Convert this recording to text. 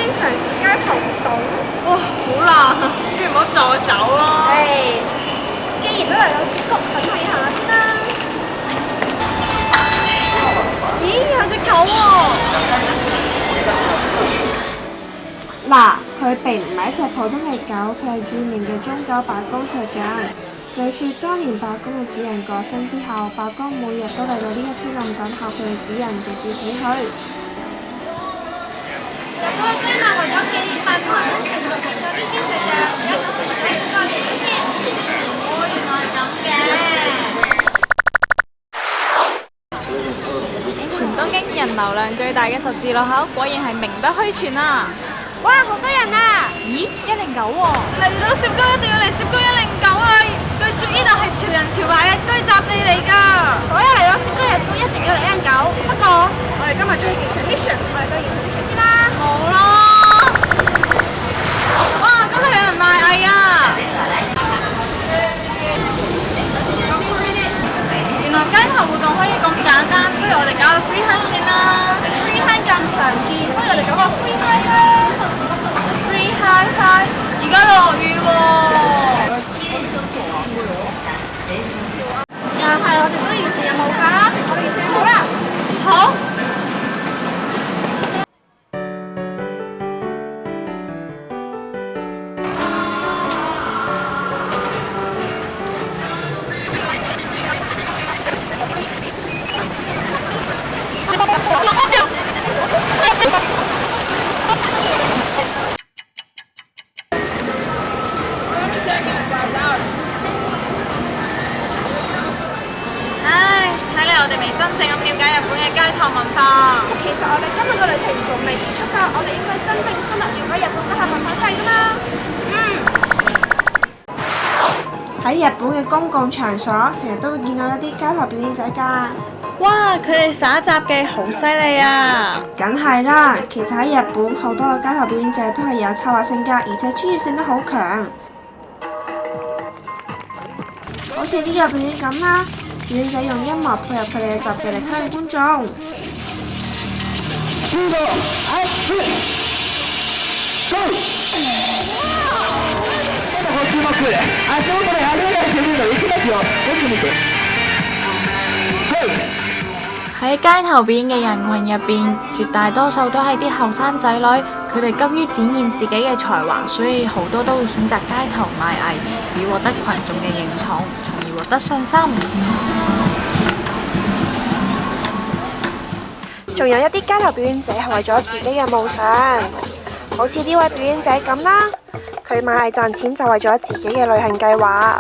邊嘗試街頭活動？哇，好難啊！不如唔好就我走咯。既然都嚟到涉谷，等睇下先啦。咦，有隻狗喎！嗱，佢並唔係一隻普通嘅狗，佢係著名嘅中狗白宮社長。據說當年白宮嘅主人過身之後，白宮每日都嚟到呢個車站等候佢嘅主人，直至死去。嗰個居民為咗紀念白宮嘅功成名就呢邊社長，而家仲成為個年呢邊。哦，原來係咁嘅。全東京人流量最大嘅十字路口，果然係名不虛傳啊！哇，好多人啊！咦，109喎！嚟到涉谷一定要嚟涉谷109啊！據說呢度係潮人潮牌嘅居集地嚟㗎，所有嚟到涉谷嘅人都一定要嚟109。不過我哋今日中意完成 mission，我哋都完成 mission 先啦。好啦！哇，嗰度有人賣藝啊！原來街頭活動可以咁簡單，不如我哋搞個 free hand 算啦。free hand 咁常見，不如我哋搞個 free hand 啦。free hand，而家落雨喎。但係我哋都要完成任務㗎，我哋完成好啦。好。睇嚟我哋未真正咁了解日本嘅街頭文化。其實我哋今日嘅旅程仲未結束㗎，我哋應該真正深入了解日本街頭文化先㗎嘛。喺日本嘅公共場所，成日都會見到一啲街頭表演仔㗎。哇！佢哋耍雜技好犀利啊！梗係啦，其實喺日本好多嘅街頭表演者都係有策劃性格，而且專業性都好強。好似呢個表演咁啦，表演者用音樂配合佢哋嘅雜技嚟吸引觀眾。喺街頭表演嘅人群入邊，絕大多數都係啲後生仔女，佢哋急於展現自己嘅才華，所以好多都會選擇街頭賣藝，以獲得群眾嘅認同，從而獲得信心。仲有一啲街頭表演者係為咗自己嘅夢想，好似呢位表演者咁啦，佢賣藝賺錢就為咗自己嘅旅行計劃。